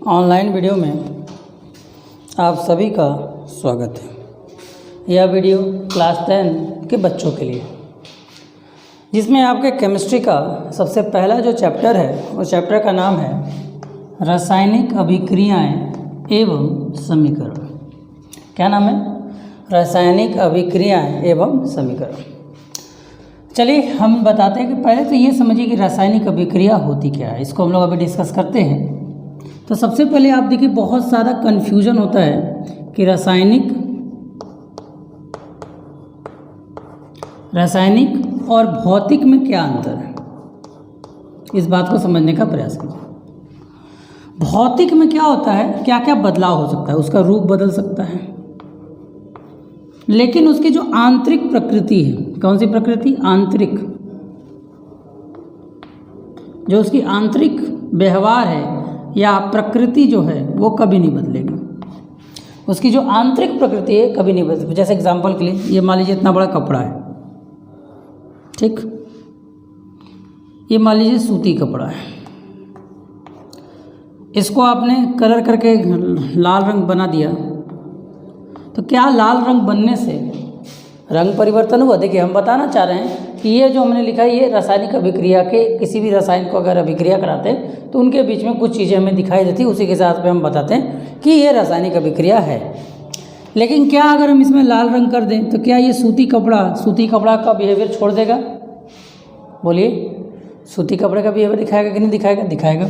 Online video में आप सभी का स्वागत है। यह वीडियो क्लास 10 के बच्चों के लिए, जिसमें आपके केमिस्ट्री का सबसे पहला जो चैप्टर है उस चैप्टर का नाम है रासायनिक अभिक्रियाएं एवं समीकरण। क्या नाम है? रासायनिक अभिक्रियाएं एवं समीकरण। चलिए हम बताते हैं कि पहले तो ये समझिए कि रासायनिक अभिक्रिया होती क्या है, इसको हम लोग अभी डिस्कस करते हैं। तो सबसे पहले आप देखिए बहुत सारा कन्फ्यूजन होता है कि रासायनिक और भौतिक में क्या अंतर है। इस बात को समझने का प्रयास कीजिए। भौतिक में क्या होता है, क्या क्या बदलाव हो सकता है, उसका रूप बदल सकता है, लेकिन उसकी जो आंतरिक प्रकृति है, कौन सी प्रकृति? आंतरिक, जो उसकी आंतरिक व्यवहार है या प्रकृति जो है वो कभी नहीं बदलेगी। उसकी जो आंतरिक प्रकृति है कभी नहीं बदलेगी। जैसे एग्जांपल के लिए ये मान लीजिए इतना बड़ा कपड़ा है, ठीक, ये मान लीजिए सूती कपड़ा है। इसको आपने कलर करके लाल रंग बना दिया, तो क्या लाल रंग बनने से रंग परिवर्तन हुआ? देखिए हम बताना चाह रहे हैं कि ये जो हमने लिखा है ये रासायनिक अभिक्रिया के, किसी भी रसायन को अगर अभिक्रिया कराते हैं तो उनके बीच में कुछ चीज़ें हमें दिखाई देती है, उसी के साथ में हम बताते हैं कि ये रासायनिक अभिक्रिया है। लेकिन क्या अगर हम इसमें लाल रंग कर दें तो क्या ये सूती कपड़ा का बिहेवियर छोड़ देगा? बोलिए, सूती कपड़े का बिहेवियर दिखाएगा कि नहीं दिखाएगा? दिखाएगा।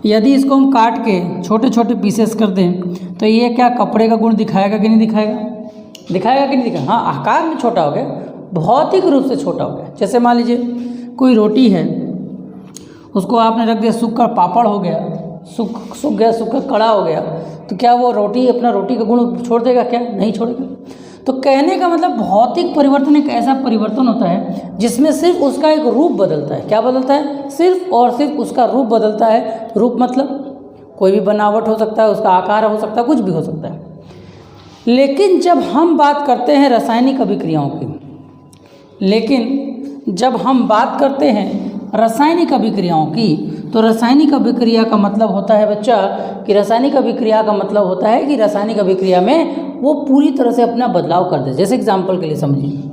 यदि इसको हम काट के छोटे छोटे पीसेस कर दें तो ये क्या कपड़े का गुण दिखाएगा कि नहीं दिखाएगा? दिखाएगा कि नहीं दिखाएगा? हाँ, आकार में छोटा हो गया, भौतिक रूप से छोटा हो गया। जैसे मान लीजिए कोई रोटी है, उसको आपने रख दिया, सूख कर पापड़ हो गया, सूख गया, सूख कर कड़ा हो गया, तो क्या वो रोटी अपना रोटी का गुण छोड़ देगा? क्या नहीं छोड़ेगा। तो कहने का मतलब भौतिक परिवर्तन एक ऐसा परिवर्तन होता है जिसमें सिर्फ उसका एक रूप बदलता है। क्या बदलता है? सिर्फ और सिर्फ उसका रूप बदलता है। रूप मतलब कोई भी बनावट हो सकता है, उसका आकार हो सकता है, कुछ भी हो सकता है। लेकिन जब हम बात करते हैं रासायनिक अभिक्रियाओं की, तो रासायनिक अभिक्रिया का मतलब होता है बच्चा कि रासायनिक अभिक्रिया का मतलब होता है कि रासायनिक अभिक्रिया में वो पूरी तरह से अपना बदलाव कर दे। जैसे एग्जांपल के लिए समझिए,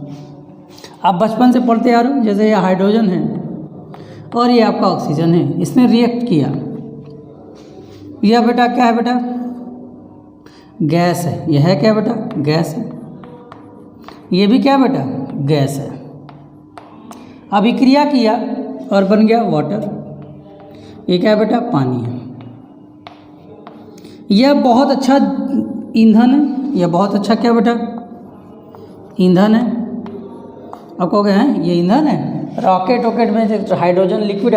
आप बचपन से पढ़ते आ रहे हो, जैसे ये हाइड्रोजन है और ये आपका ऑक्सीजन है, इसने रिएक्ट किया। यह बेटा क्या है? बेटा गैस है। यह है क्या बेटा? गैस है। ये भी क्या बेटा? गैस है। अभिक्रिया किया और बन गया वाटर। ये क्या है बेटा? पानी है। यह बहुत अच्छा ईंधन है। यह बहुत अच्छा क्या बेटा? ईंधन है। अब कहोगे हैं ये ईंधन है? रॉकेट में हाइड्रोजन लिक्विड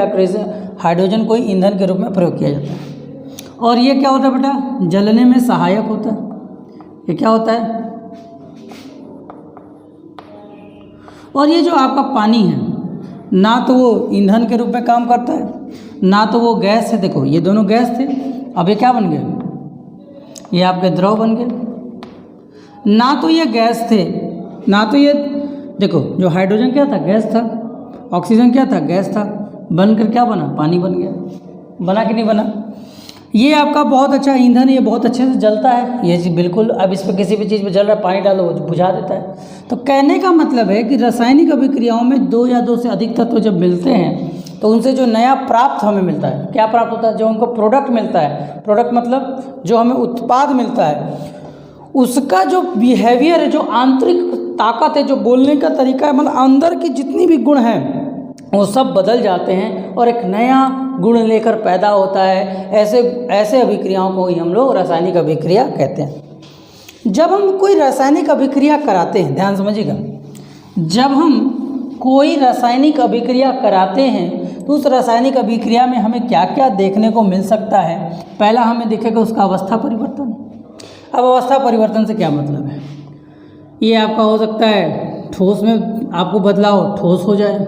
हाइड्रोजन को ईंधन के रूप में प्रयोग किया जाता है। और ये क्या होता है बेटा? जलने में सहायक होता है। ये क्या होता है? और ये जो आपका पानी है, ना तो वो ईंधन के रूप में काम करता है, ना तो वो गैस है। देखो ये दोनों गैस थे, अब ये क्या बन गए? ये आपके द्रव बन गए। ना तो ये गैस थे, ना तो ये, देखो जो हाइड्रोजन क्या था? गैस था। ऑक्सीजन क्या था? गैस था। बनकर क्या बना? पानी बन गया। बना कि नहीं बना? ये आपका बहुत अच्छा ईंधन है, ये बहुत अच्छे से जलता है। ये चीज़ बिल्कुल, अब इस पर किसी भी चीज़ में जल रहा है, पानी डालो वो बुझा देता है। तो कहने का मतलब है कि रासायनिक अभिक्रियाओं में दो या दो से अधिक तत्व जब मिलते हैं तो उनसे जो नया प्राप्त हमें मिलता है, क्या प्राप्त होता है? जो उनको प्रोडक्ट मिलता है, प्रोडक्ट मतलब जो हमें उत्पाद मिलता है, उसका जो बिहेवियर है, जो आंतरिक ताकत है, जो बोलने का तरीका है, मतलब अंदर की जितनी भी गुण हैं वो सब बदल जाते हैं और एक नया गुण लेकर पैदा होता है। ऐसे अभिक्रियाओं को ही हम लोग रासायनिक अभिक्रिया कहते हैं। जब हम कोई रासायनिक अभिक्रिया कराते हैं, ध्यान समझिएगा, जब हम कोई रासायनिक अभिक्रिया कराते हैं तो उस रासायनिक अभिक्रिया में हमें क्या क्या देखने को मिल सकता है? पहला हमें दिखेगा उसका अवस्था परिवर्तन। अब अवस्था परिवर्तन से क्या मतलब है? ये आपका हो सकता है ठोस में आपको बदलाव, ठोस हो जाए,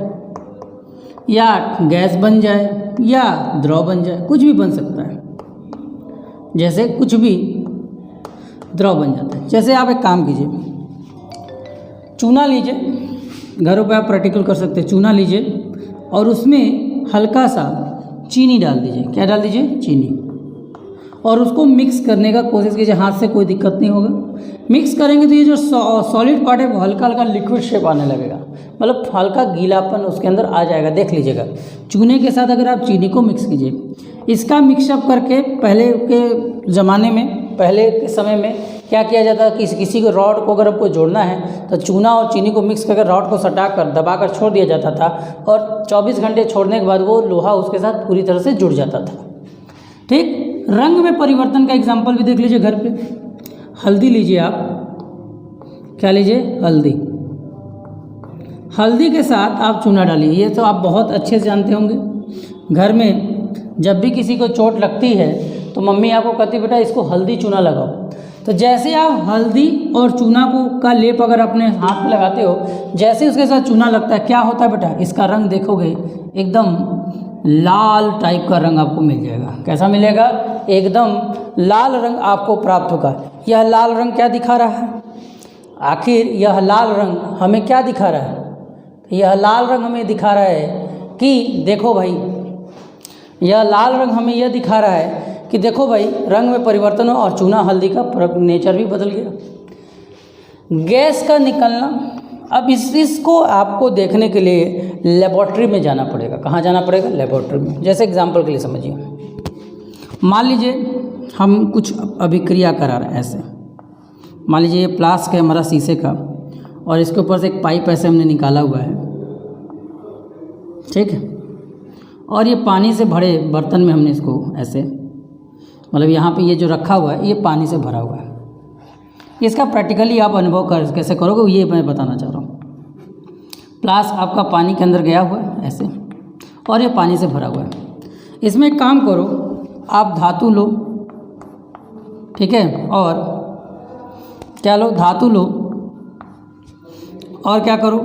या गैस बन जाए, या द्रव बन जाए, कुछ भी बन सकता है। जैसे कुछ भी द्रव बन जाता है। जैसे आप एक काम कीजिए, चूना लीजिए, घरों पे आप प्रैक्टिकल कर सकते हैं। चूना लीजिए और उसमें हल्का सा चीनी डाल दीजिए। क्या डाल दीजिए? चीनी। और उसको मिक्स करने का कोशिश कीजिए, हाथ से कोई दिक्कत नहीं होगा। मिक्स करेंगे तो ये जो सॉलिड पार्ट है वो हल्का हल्का लिक्विड शेप आने लगेगा, मतलब हल्का गीलापन उसके अंदर आ जाएगा। देख लीजिएगा, चूने के साथ अगर आप चीनी को मिक्स कीजिए, इसका मिक्सअप करके पहले के ज़माने में, पहले के समय में क्या किया जाता है कि किसी को रॉड को अगर आपको जोड़ना है तो चूना और चीनी को मिक्स करके रॉड को सटाकर दबाकर छोड़ दिया जाता था, और 24 घंटे छोड़ने के बाद वो लोहा उसके साथ पूरी तरह से जुड़ जाता था। ठीक, रंग में परिवर्तन का एग्जाम्पल भी देख लीजिए घर पे। हल्दी लीजिए आप, क्या लीजिए, हल्दी। हल्दी के साथ आप चूना डालिए, ये तो आप बहुत अच्छे से जानते होंगे। घर में जब भी किसी को चोट लगती है तो मम्मी आपको कहती बेटा इसको हल्दी चूना लगाओ। तो जैसे आप हल्दी और चूना को का लेप अगर अपने हाथ में लगाते हो, जैसे उसके साथ चूना लगता है, क्या होता है बेटा, इसका रंग देखोगे एकदम लाल टाइप का रंग आपको मिल जाएगा। कैसा मिलेगा, एकदम लाल रंग आपको प्राप्त होगा। यह लाल रंग क्या दिखा रहा है, आखिर यह लाल रंग हमें क्या दिखा रहा है, यह लाल रंग हमें दिखा रहा है कि देखो भाई, यह लाल रंग हमें यह दिखा रहा है कि देखो भाई रंग में परिवर्तन हो और चूना हल्दी का नेचर भी बदल गया। गैस का निकलना, अब इसको आपको देखने के लिए लेबोरेटरी में जाना पड़ेगा। कहाँ जाना पड़ेगा, लेबोरेटरी में। जैसे एग्जांपल के लिए समझिए, मान लीजिए हम कुछ अभिक्रिया करा रहे हैं ऐसे, मान लीजिए ये फ्लास्क है हमारा शीशे का, और इसके ऊपर से एक पाइप ऐसे हमने निकाला हुआ है, ठीक है, और ये पानी से भरे बर्तन में हमने इसको ऐसे, मतलब यहाँ पे ये जो रखा हुआ है ये पानी से भरा हुआ है। इसका प्रैक्टिकली आप अनुभव कैसे करोगे ये मैं बताना चाह रहा हूँ। फ्लास्क आपका पानी के अंदर गया हुआ है ऐसे, और ये पानी से भरा हुआ है। इसमें एक काम करो, आप धातु लो, ठीक है, और क्या लो, धातु लो, और क्या करो,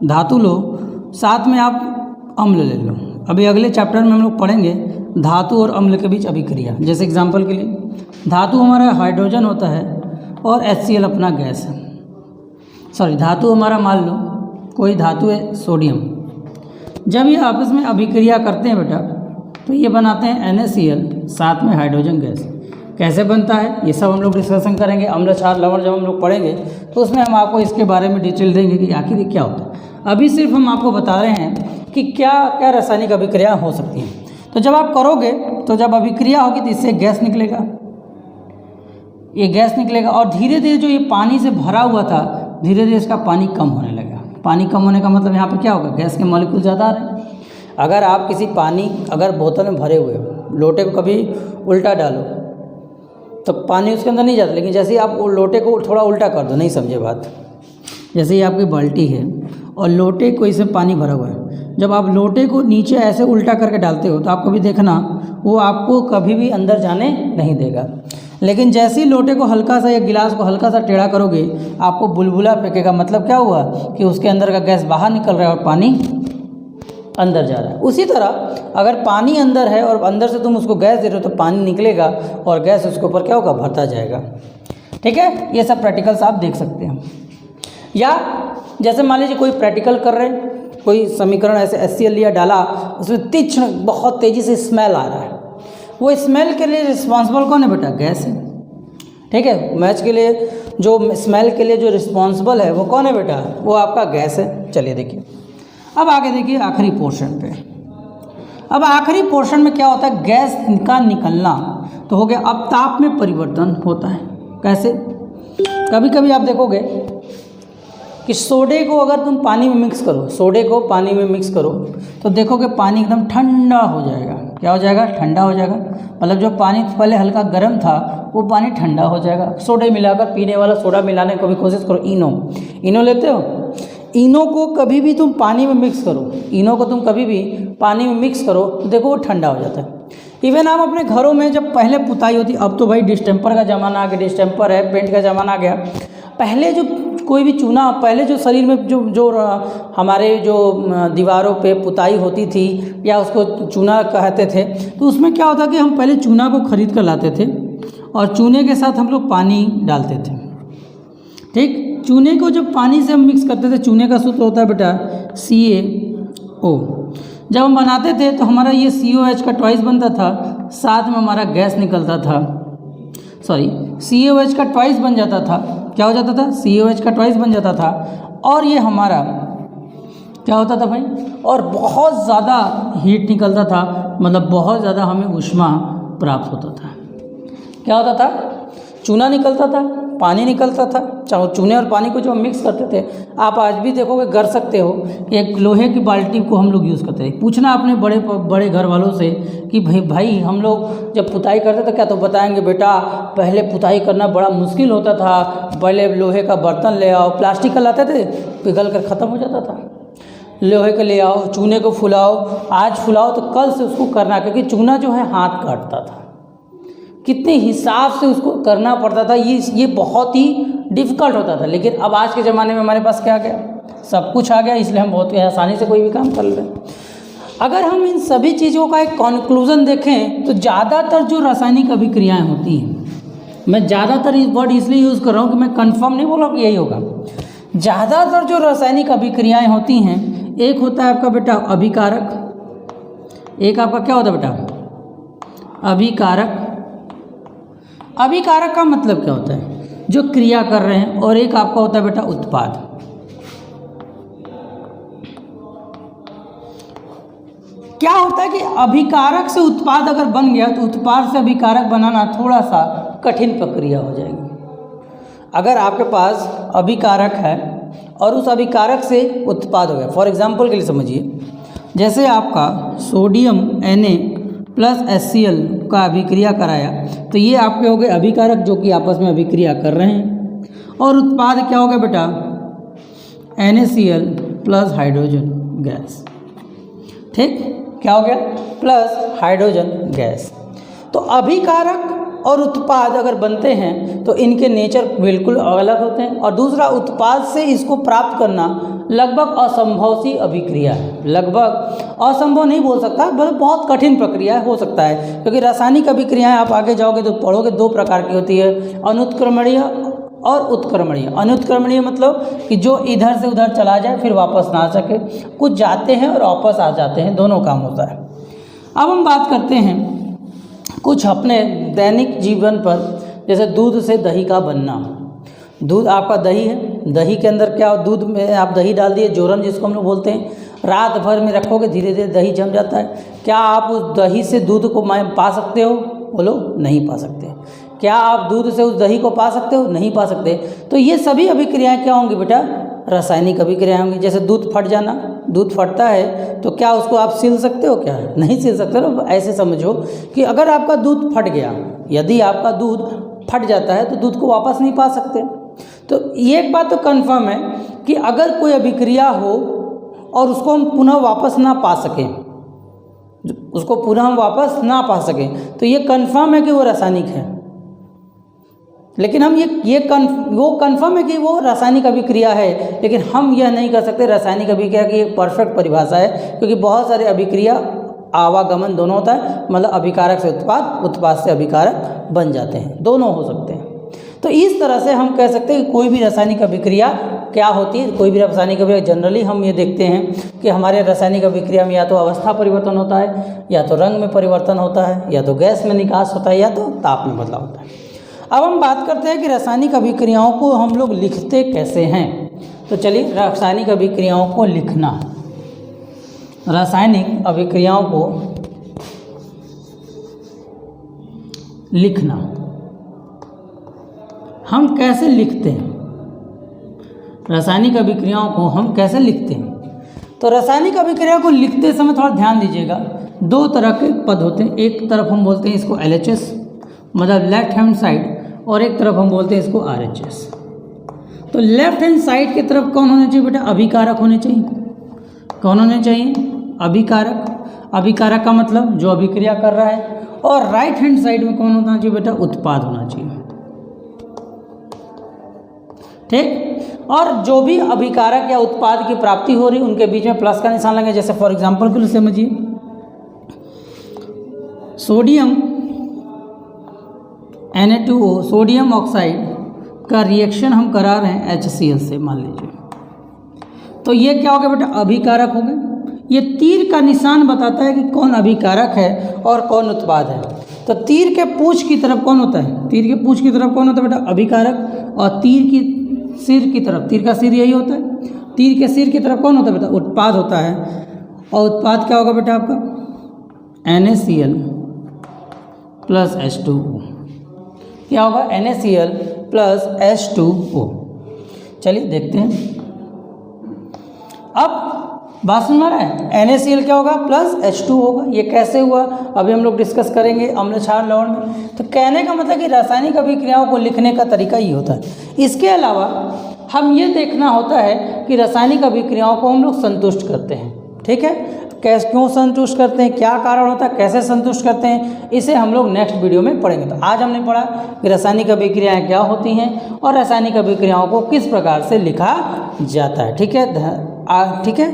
धातु लो, साथ में आप अम्ल ले लो। अभी अगले चैप्टर में हम लोग पढ़ेंगे धातु और अम्ल के बीच अभिक्रिया। जैसे एग्जांपल के लिए, धातु हमारा हाइड्रोजन होता है और HCl अपना गैस है, सॉरी धातु हमारा मान लो कोई धातु है सोडियम। जब ये आपस में अभिक्रिया करते हैं बेटा तो ये बनाते हैं NaCl साथ में हाइड्रोजन गैस। कैसे बनता है ये सब हम लोग डिस्कशन करेंगे। अम्ल क्षार लवण जब हम लोग पढ़ेंगे तो उसमें हम आपको इसके बारे में डिटेल देंगे कि आखिर ये क्या होता है। अभी सिर्फ हम आपको बता रहे हैं कि क्या क्या रासायनिक अभिक्रिया हो सकती हैं। तो जब आप करोगे तो जब अभिक्रिया होगी तो इससे गैस निकलेगा, ये गैस निकलेगा, और धीरे धीरे जो ये पानी से भरा हुआ था धीरे धीरे इसका पानी कम होने लगा। पानी कम होने का मतलब यहाँ पे क्या होगा, गैस के मॉलिक्यूल ज़्यादा आ रहे हैं। अगर आप किसी पानी अगर बोतल में भरे हुए हो, लोटे को कभी उल्टा डालो तो पानी उसके अंदर नहीं जाता, लेकिन जैसे ही आप लोटे को थोड़ा उल्टा कर दो, नहीं समझे बात, जैसे ही आपकी बाल्टी है और लोटे को इसमें पानी भरा हुआ है, जब आप लोटे को नीचे ऐसे उल्टा करके डालते हो तो आप कभी देखना वो आपको कभी भी अंदर जाने नहीं देगा। लेकिन जैसे ही लोटे को हल्का सा या गिलास को हल्का सा टेढ़ा करोगे आपको बुलबुला फेंकेगा। मतलब क्या हुआ कि उसके अंदर का गैस बाहर निकल रहा है और पानी अंदर जा रहा है। उसी तरह अगर पानी अंदर है और अंदर से तुम उसको गैस दे रहे हो तो पानी निकलेगा और गैस उसके ऊपर क्या होगा, भरता जाएगा। ठीक है, ये सब प्रैक्टिकल्स आप देख सकते हैं। या जैसे मान लीजिए कोई प्रैक्टिकल कर रहे हैं, कोई समीकरण ऐसे HCl लिया डाला, उसमें तीक्ष्ण बहुत तेज़ी से स्मेल आ रहा है, वो स्मेल के लिए रिस्पॉन्सिबल कौन है बेटा, गैस है। ठीक है, मैच के लिए जो स्मेल के लिए जो रिस्पॉन्सिबल है वो कौन है बेटा, वो आपका गैस है। चलिए देखिए, अब आगे देखिए आखिरी पोर्शन पे। अब आखिरी पोर्शन में क्या होता है, गैस का निकलना तो हो गया। अब ताप में परिवर्तन होता है। कैसे, कभी कभी आप देखोगे कि सोडे को अगर तुम पानी में मिक्स करो, सोडे को पानी में मिक्स करो तो देखोगे पानी एकदम ठंडा हो जाएगा। क्या हो जाएगा, ठंडा हो जाएगा। मतलब जो पानी पहले हल्का गर्म था वो पानी ठंडा हो जाएगा। सोडे मिलाकर पीने वाला सोडा मिलाने की कभी कोशिश करो। इनो लेते हो, इनो को कभी भी तुम पानी में मिक्स करो, इनो को तुम कभी भी पानी में मिक्स करो तो देखो वो ठंडा हो जाता है। इवन आप अपने घरों में जब पहले पुताई होती, अब तो भाई डिस्टेम्पर का ज़माना आ गया, डिस्टेम्पर है, पेंट का ज़माना आ गया। पहले जो कोई भी चूना, पहले जो शरीर में जो हमारे जो दीवारों पे पुताई होती थी या उसको चूना कहते थे, तो उसमें क्या होता कि हम पहले चूना को खरीद कर लाते थे और चूने के साथ हम लोग पानी डालते थे। ठीक, चूने को जब पानी से हम मिक्स करते थे, चूने का सूत्र होता है बेटा CaO। जब हम बनाते थे तो हमारा ये COH का ट्वाइस बनता था, साथ में हमारा गैस निकलता था सॉरी CaOH का ट्वाइस बन जाता था। क्या हो जाता था? CaOH का ट्वाइस बन जाता था और ये हमारा क्या होता था भाई, और बहुत ज़्यादा हीट निकलता था, मतलब बहुत ज़्यादा हमें ऊष्मा प्राप्त होता था। क्या होता था? चूना निकलता था, पानी निकलता था। चाहे चूने और पानी को जो हम मिक्स करते थे, आप आज भी देखोगे कर सकते हो, एक लोहे की बाल्टी को हम लोग यूज़ करते थे। पूछना अपने बड़े बड़े घर वालों से कि भाई हम लोग जब पुताई करते थे क्या, तो बताएंगे बेटा पहले पुताई करना बड़ा मुश्किल होता था, पहले लोहे का बर्तन ले आओ, प्लास्टिक का लाते थे पिघल कर ख़त्म हो जाता था, लोहे का ले आओ, चूने को फुलाओ, आज फुलाओ तो कल से उसको करना, क्योंकि चूना जो है हाथ काटता था, कितने हिसाब से उसको करना पड़ता था, ये बहुत ही डिफ़िकल्ट होता था। लेकिन अब आज के ज़माने में हमारे पास क्या आ गया, सब कुछ आ गया, इसलिए हम बहुत आसानी से कोई भी काम कर लें। अगर हम इन सभी चीज़ों का एक कंक्लूजन देखें तो ज़्यादातर जो रासायनिक अभिक्रियाएं होती हैं, मैं ज़्यादातर इस वर्ड इसलिए यूज़ कर रहा हूँ कि मैं कंफर्म नहीं बोल रहा कि यही होगा। ज़्यादातर जो रासायनिक अभिक्रियाएं होती हैं, एक होता है आपका बेटा अभिकारक, एक आपका क्या होता है बेटा अभिकारक। अभिकारक का मतलब क्या होता है? जो क्रिया कर रहे हैं। और एक आपका होता है बेटा उत्पाद। क्या होता है कि अभिकारक से उत्पाद अगर बन गया तो उत्पाद से अभिकारक बनाना थोड़ा सा कठिन प्रक्रिया हो जाएगी। अगर आपके पास अभिकारक है और उस अभिकारक से उत्पाद हो गया, फॉर एग्जांपल के लिए समझिए, जैसे आपका सोडियम Na+HCl का अभिक्रिया कराया, तो ये आपके हो गए अभिकारक जो कि आपस में अभिक्रिया कर रहे हैं, और उत्पाद क्या हो गया बेटा NaCl प्लस हाइड्रोजन गैस। ठीक, क्या हो गया? Plus hydrogen gas. तो अभिकारक और उत्पाद अगर बनते हैं तो इनके नेचर बिल्कुल अलग होते हैं। और दूसरा, उत्पाद से इसको प्राप्त करना लगभग असंभव सी अभिक्रिया है। लगभग असंभव नहीं बोल सकता, बहुत कठिन प्रक्रिया हो सकता है, क्योंकि रासायनिक अभिक्रियाएं आप आगे जाओगे तो पढ़ोगे, दो प्रकार की होती है, अनुत्क्रमणीय और उत्क्रमणीय। अनुत्क्रमणीय मतलब कि जो इधर से उधर चला जाए फिर वापस ना आ सके, कुछ जाते हैं और वापस आ जाते हैं, दोनों काम होता है। अब हम बात करते हैं कुछ अपने दैनिक जीवन पर, जैसे दूध से दही का बनना। दूध आपका दही है, दही के अंदर क्या, दूध में आप दही डाल दिए, जोरन जिसको हम लोग बोलते हैं, रात भर में रखोगे धीरे धीरे दही जम जाता है। क्या आप उस दही से दूध को पा सकते हो? बोलो, नहीं पा सकते। क्या आप दूध से उस दही को पा सकते हो? नहीं पा सकते। तो ये सभी अभिक्रियाएं क्या होंगी बेटा? रासायनिक अभिक्रियाएं होंगी। जैसे दूध फट जाना, दूध फटता है तो क्या उसको आप सिल सकते हो? क्या नहीं सिल सकते ना। ऐसे समझो कि अगर आपका दूध फट गया, यदि आपका दूध फट जाता है तो दूध को वापस नहीं पा सकते। तो ये एक बात तो कन्फर्म है कि अगर कोई अभिक्रिया हो और उसको हम पुनः वापस ना पा सकें, उसको पुनः हम वापस ना पा सकें, तो ये कन्फर्म है कि वो रासायनिक है। लेकिन हम वो कन्फर्म है कि वो रासायनिक अभिक्रिया है, लेकिन हम यह नहीं कर सकते रासायनिक अभिक्रिया की एक परफेक्ट परिभाषा है, क्योंकि बहुत सारे अभिक्रिया आवागमन दोनों होता है, मतलब अभिकारक से उत्पाद, उत्पाद से अभिकारक बन जाते हैं, दोनों हो सकते हैं। तो इस तरह से हम कह सकते हैं कि कोई भी रासायनिक अभिक्रिया क्या होती है। कोई भी रासायनिक अभिक्रिया जनरली हम ये देखते हैं कि हमारे रासायनिक अभिक्रिया में या तो अवस्था परिवर्तन होता है, या तो रंग में परिवर्तन होता है, या तो गैस में निकास होता है, या तो ताप में बदलाव होता है। अब हम बात करते हैं कि रासायनिक अभिक्रियाओं को हम लोग लिखते कैसे हैं। तो चलिए, रासायनिक अभिक्रियाओं को लिखना, रासायनिक अभिक्रियाओं को लिखना हम कैसे लिखते हैं, रासायनिक अभिक्रियाओं को हम कैसे लिखते हैं। तो रासायनिक अभिक्रिया को लिखते समय थोड़ा ध्यान दीजिएगा, दो तरह के पद होते हैं। एक तरफ हम बोलते हैं इसको LHS, मतलब लेफ्ट हैंड साइड, और एक तरफ हम बोलते हैं इसको RHS। तो लेफ्ट हैंड साइड की तरफ कौन होने चाहिए बेटा? अभिकारक होने चाहिए। कौन होने चाहिए? अभिकारक। अभिकारक का मतलब जो अभिक्रिया कर रहा है। और राइट हैंड साइड में कौन होना चाहिए बेटा? उत्पाद होना चाहिए। ठीक, और जो भी अभिकारक या उत्पाद की प्राप्ति हो रही उनके बीच में प्लस का निशान लगे। जैसे फॉर एग्जांपल के लिए समझिए, सोडियम Na2O, सोडियम ऑक्साइड का रिएक्शन हम करा रहे हैं HCl से, मान लीजिए, तो ये क्या हो गया बेटा? अभिकारक हो गए। ये तीर का निशान बताता है कि कौन अभिकारक है और कौन उत्पाद है। तो तीर के पूंछ की तरफ कौन होता है, तीर के पूंछ की तरफ कौन होता है बेटा, अभिकारक। और तीर की सिर की तरफ, तीर का सिर यही होता है, तीर के सिर की तरफ कौन होता है बेटा, उत्पाद होता है। और उत्पाद क्या होगा बेटा आपका, NaCl प्लस H2O। क्या होगा, NaCl प्लस H2O। चलिए देखते हैं। अब बात समझ में आ रहा है, NaCl क्या होगा, प्लस H2 होगा। ये कैसे हुआ अभी हम लोग डिस्कस करेंगे अम्ल क्षार लवण में। तो कहने का मतलब कि रासायनिक अभिक्रियाओं को लिखने का तरीका ये होता है। इसके अलावा हम ये देखना होता है कि रासायनिक अभिक्रियाओं को हम लोग संतुष्ट करते हैं, ठीक है। कैसे, क्यों संतुष्ट करते हैं, क्या कारण होता है, कैसे संतुष्ट करते हैं, इसे हम लोग नेक्स्ट वीडियो में पढ़ेंगे। तो आज हमने पढ़ा कि रासायनिक अभिक्रियाएं क्या होती हैं और रासायनिक अभिक्रियाओं को किस प्रकार से लिखा जाता है, ठीक है। ठीक है,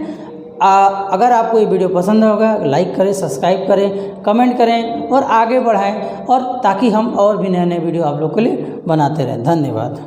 अगर आपको ये वीडियो पसंद होगा लाइक करें, सब्सक्राइब करें, कमेंट करें और आगे बढ़ाएं, और ताकि हम और भी नए नए वीडियो आप लोग के लिए बनाते रहें। धन्यवाद।